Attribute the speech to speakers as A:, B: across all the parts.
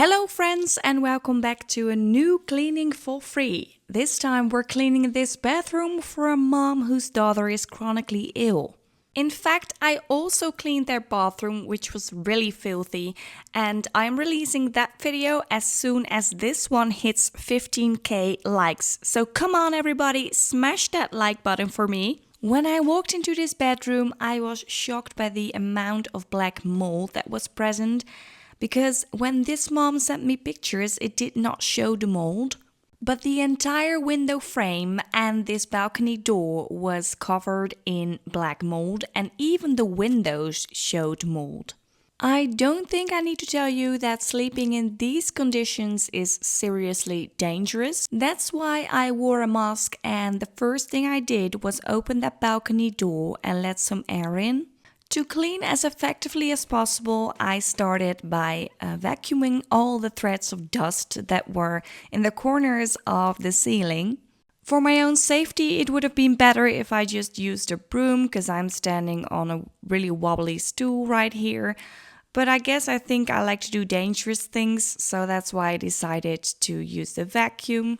A: Hello friends and welcome back to a new cleaning for free. This time we're cleaning this bathroom for a mom whose daughter is chronically ill. In fact, I also cleaned their bathroom, which was really filthy, and I'm releasing that video as soon as this one hits 15k likes. So come on everybody, smash that like button for me. When I walked into this bedroom, I was shocked by the amount of black mold that was present. Because when this mom sent me pictures, it did not show the mold. But the entire window frame and this balcony door was covered in black mold, and even the windows showed mold. I don't think I need to tell you that sleeping in these conditions is seriously dangerous. That's why I wore a mask, and the first thing I did was open that balcony door and let some air in. To clean as effectively as possible, I started by vacuuming all the threads of dust that were in the corners of the ceiling. For my own safety, it would have been better if I just used a broom because I'm standing on a really wobbly stool right here. But I think I like to do dangerous things, so that's why I decided to use the vacuum.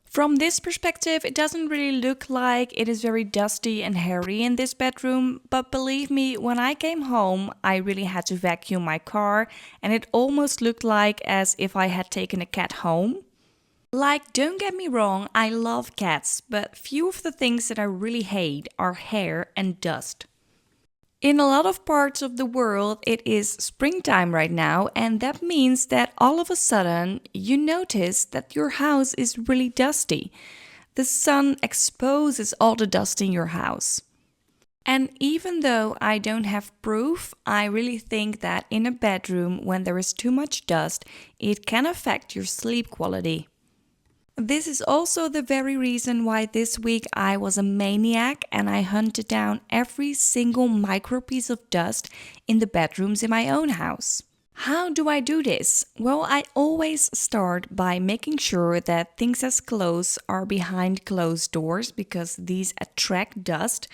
A: From this perspective, it doesn't really look like it is very dusty and hairy in this bedroom, but believe me, when I came home, I really had to vacuum my car, and it almost looked like as if I had taken a cat home. Like, don't get me wrong, I love cats, but few of the things that I really hate are hair and dust. In a lot of parts of the world, it is springtime right now, and that means that all of a sudden you notice that your house is really dusty. The sun exposes all the dust in your house. And even though I don't have proof, I really think that in a bedroom, when there is too much dust, it can affect your sleep quality. This is also the very reason why this week I was a maniac and I hunted down every single micro piece of dust in the bedrooms in my own house. How do I do this? Well, I always start by making sure that things as clothes are behind closed doors because these attract dust.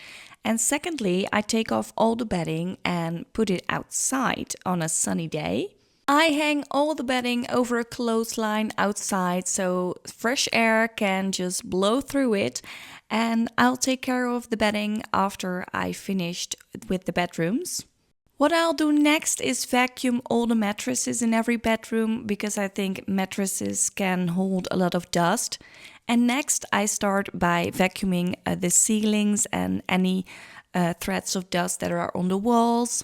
A: And secondly, I take off all the bedding and put it outside on a sunny day. I hang all the bedding over a clothesline outside so fresh air can just blow through it, and I'll take care of the bedding after I finished with the bedrooms. What I'll do next is vacuum all the mattresses in every bedroom because I think mattresses can hold a lot of dust. And next I start by vacuuming the ceilings and any threads of dust that are on the walls.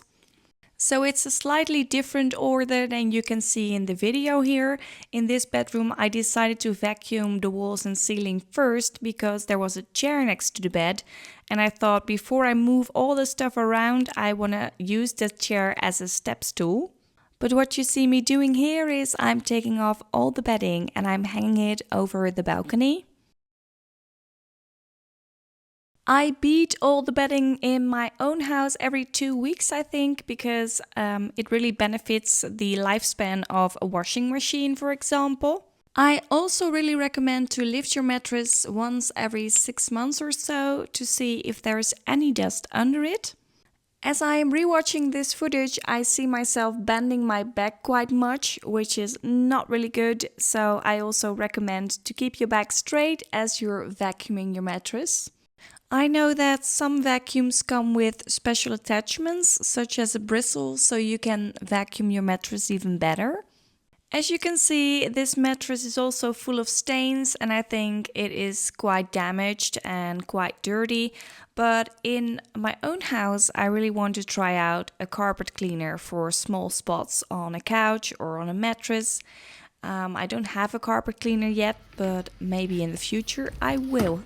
A: So it's a slightly different order than you can see in the video here. In this bedroom, I decided to vacuum the walls and ceiling first because there was a chair next to the bed. And I thought before I move all the stuff around, I want to use the chair as a step stool. But what you see me doing here is I'm taking off all the bedding and I'm hanging it over the balcony. I beat all the bedding in my own house every 2 weeks, I think, because it really benefits the lifespan of a washing machine, for example. I also really recommend to lift your mattress once every 6 months or so to see if there's any dust under it. As I am rewatching this footage, I see myself bending my back quite much, which is not really good, so I also recommend to keep your back straight as you're vacuuming your mattress. I know that some vacuums come with special attachments, such as a bristle, so you can vacuum your mattress even better. As you can see, this mattress is also full of stains and I think it is quite damaged and quite dirty. But in my own house, I really want to try out a carpet cleaner for small spots on a couch or on a mattress. I don't have a carpet cleaner yet, but maybe in the future I will.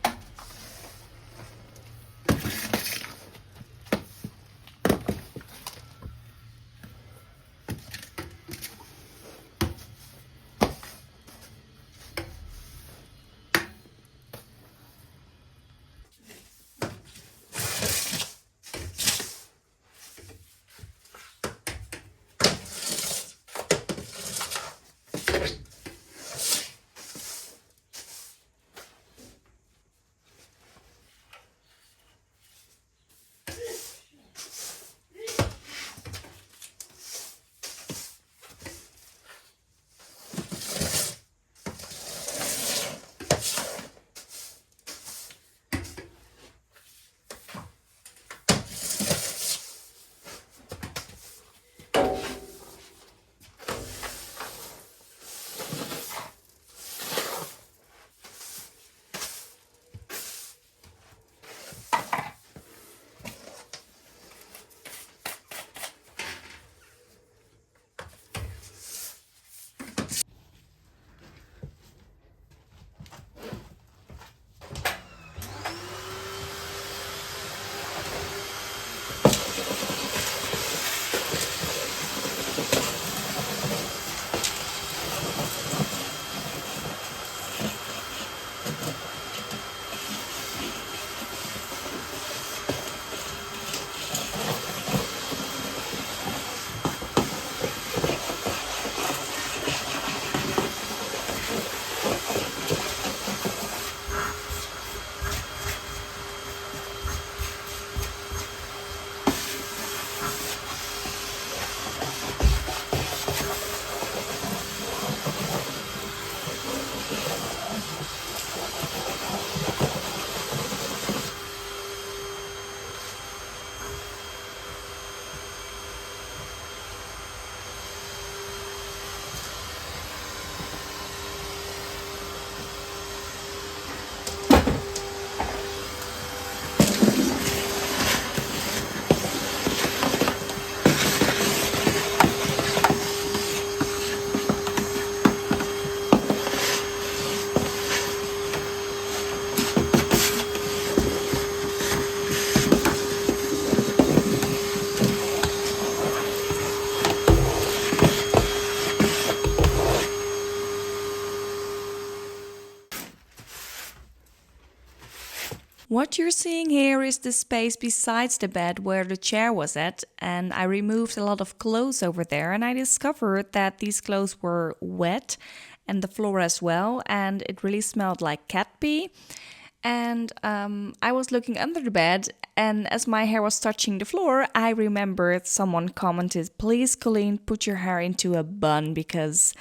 A: What you're seeing here is the space besides the bed where the chair was at, and I removed a lot of clothes over there, and I discovered that these clothes were wet and the floor as well, and it really smelled like cat pee. And I was looking under the bed, and as my hair was touching the floor, I remembered someone commented, "Please, Colleen, put your hair into a bun because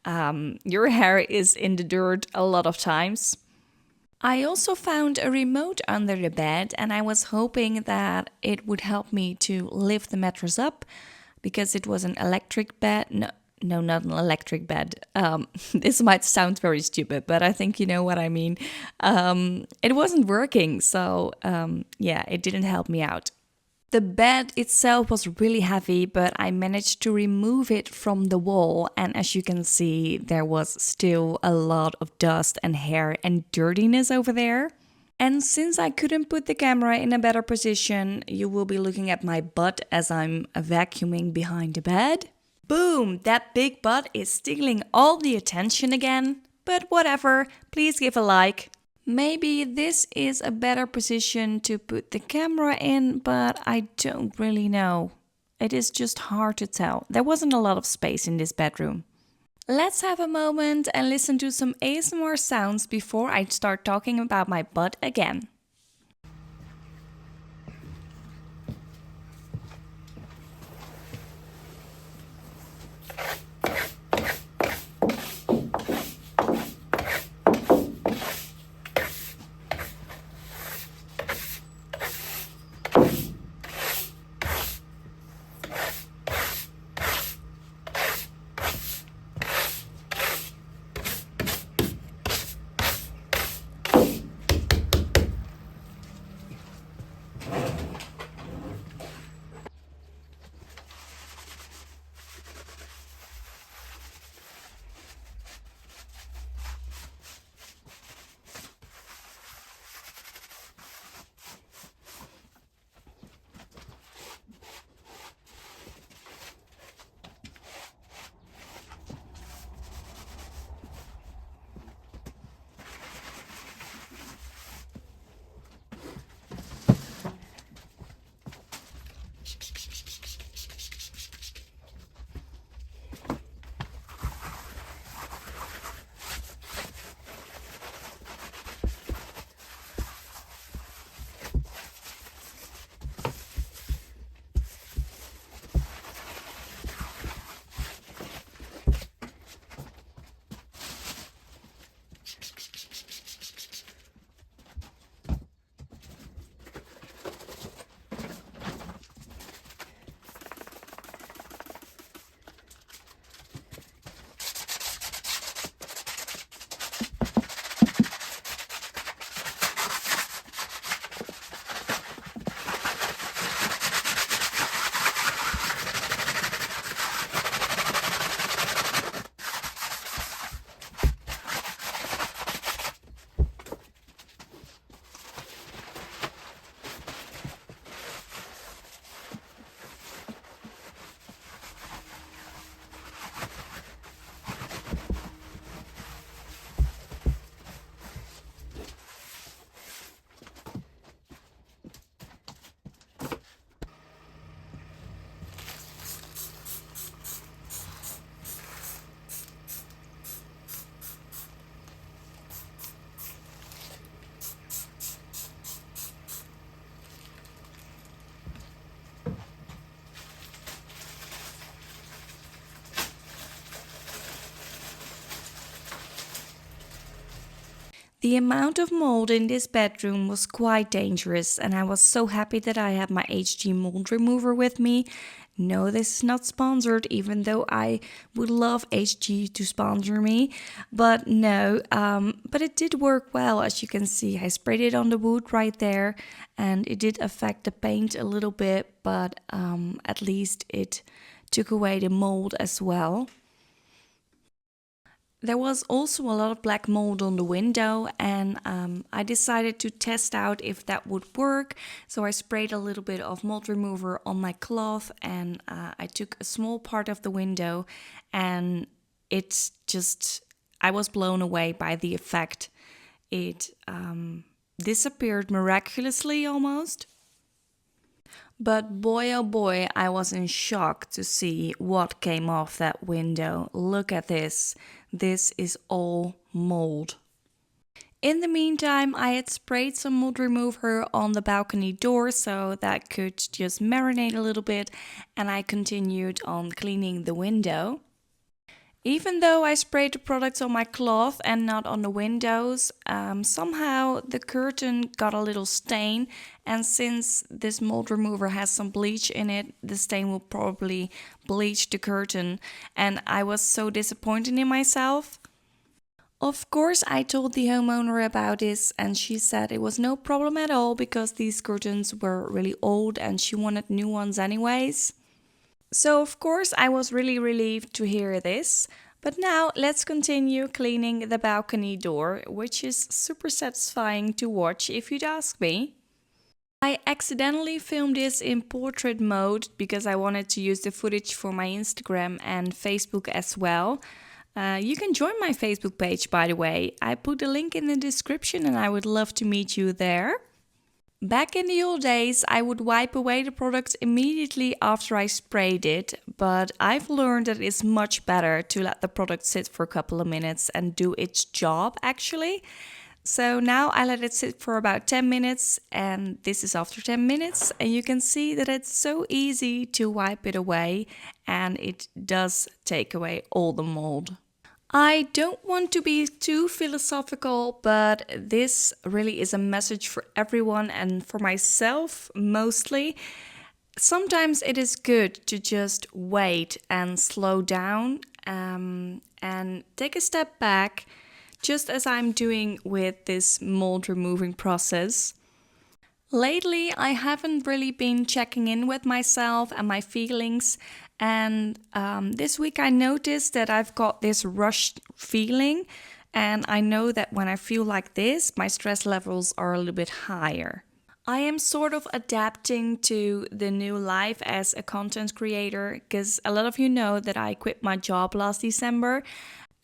A: your hair is in the dirt a lot of times." I also found a remote under the bed, and I was hoping that it would help me to lift the mattress up because it was an electric bed. No, not an electric bed. This might sound very stupid, but I think you know what I mean. It wasn't working, so yeah, it didn't help me out. The bed itself was really heavy, but I managed to remove it from the wall, and as you can see, there was still a lot of dust and hair and dirtiness over there. And since I couldn't put the camera in a better position, you will be looking at my butt as I'm vacuuming behind the bed. Boom! That big butt is stealing all the attention again. But whatever, please give a like. Maybe this is a better position to put the camera in, but I don't really know. It is just hard to tell. There wasn't a lot of space in this bedroom. Let's have a moment and listen to some ASMR sounds before I start talking about my butt again. The amount of mold in this bedroom was quite dangerous, and I was so happy that I had my HG mold remover with me. No, this is not sponsored, even though I would love HG to sponsor me. But no, but it did work well, as you can see. I sprayed it on the wood right there, and it did affect the paint a little bit, but at least it took away the mold as well. There was also a lot of black mold on the window, and I decided to test out if that would work. So I sprayed a little bit of mold remover on my cloth, and I took a small part of the window, and it's just, I was blown away by the effect. It disappeared miraculously almost. But boy oh boy, I was in shock to see what came off that window. Look at this. This is all mold. In the meantime, I had sprayed some mold remover on the balcony door so that could just marinate a little bit, and I continued on cleaning the window. Even though I sprayed the products on my cloth and not on the windows, somehow the curtain got a little stain, and since this mold remover has some bleach in it, the stain will probably bleach the curtain, and I was so disappointed in myself. Of course, I told the homeowner about this, and she said it was no problem at all because these curtains were really old and she wanted new ones anyways. So of course I was really relieved to hear this, but now let's continue cleaning the balcony door, which is super satisfying to watch if you'd ask me. I accidentally filmed this in portrait mode because I wanted to use the footage for my Instagram and Facebook as well. You can join my Facebook page, by the way. I put the link in the description and I would love to meet you there. Back in the old days, I would wipe away the product immediately after I sprayed it, but I've learned that it's much better to let the product sit for a couple of minutes and do its job actually. So now I let it sit for about 10 minutes, and this is after 10 minutes, and you can see that it's so easy to wipe it away, and it does take away all the mold. I don't want to be too philosophical, but this really is a message for everyone and for myself mostly. Sometimes it is good to just wait and slow down and take a step back, just as I'm doing with this mold removing process. Lately, I haven't really been checking in with myself and my feelings, and this week I noticed that I've got this rushed feeling, and I know that when I feel like this, my stress levels are a little bit higher. I am sort of adapting to the new life as a content creator, because a lot of you know that I quit my job last December.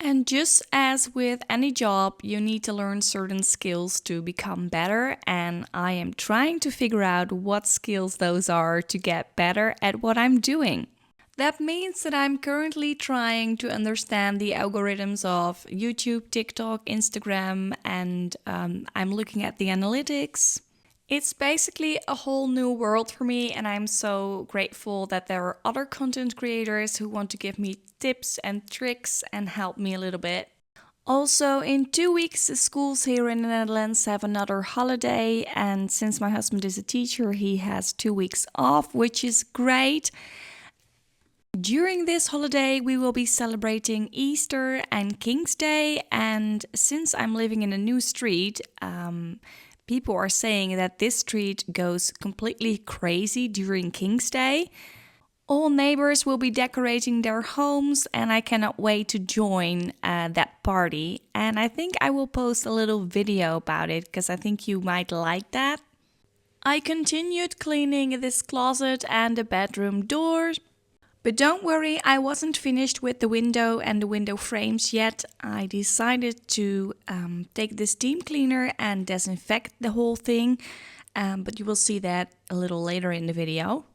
A: And just as with any job, you need to learn certain skills to become better, and I am trying to figure out what skills those are to get better at what I'm doing. That means that I'm currently trying to understand the algorithms of YouTube, TikTok, Instagram, and I'm looking at the analytics. It's basically a whole new world for me, and I'm so grateful that there are other content creators who want to give me tips and tricks and help me a little bit. Also, in 2 weeks, the schools here in the Netherlands have another holiday, and since my husband is a teacher, he has 2 weeks off, which is great. During this holiday, we will be celebrating Easter and King's Day, and since I'm living in a new street, people are saying that this street goes completely crazy during King's Day. All neighbors will be decorating their homes, and I cannot wait to join that party. And I think I will post a little video about it because I think you might like that. I continued cleaning this closet and the bedroom doors. But don't worry, I wasn't finished with the window and the window frames yet. I decided to take the steam cleaner and disinfect the whole thing, but you will see that a little later in the video.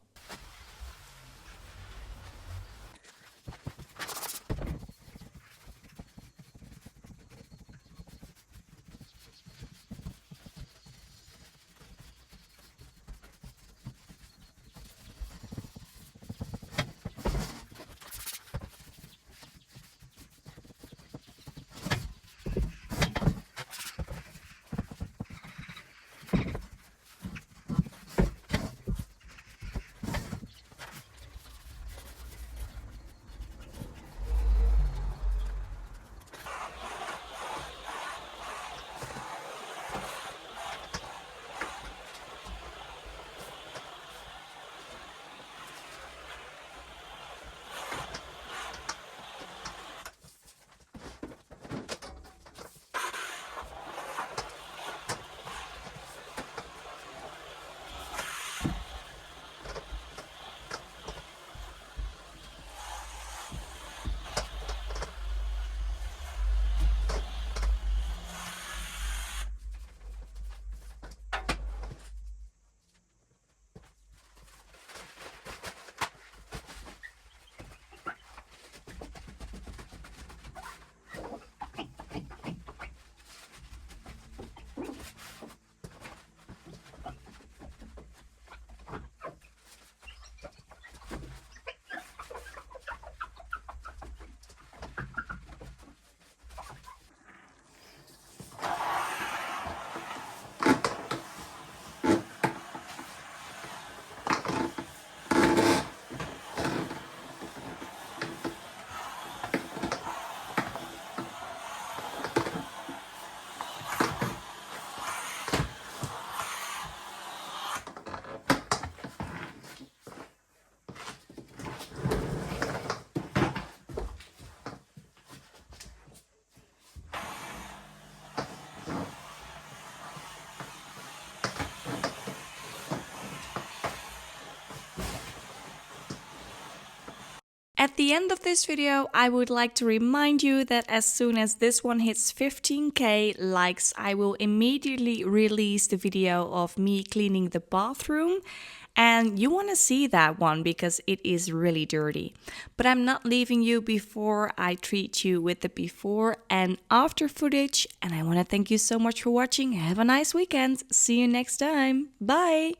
A: At the end of this video, I would like to remind you that as soon as this one hits 15k likes, I will immediately release the video of me cleaning the bathroom. And you want to see that one because it is really dirty. But I'm not leaving you before I treat you with the before and after footage. And I want to thank you so much for watching. Have a nice weekend. See you next time. Bye.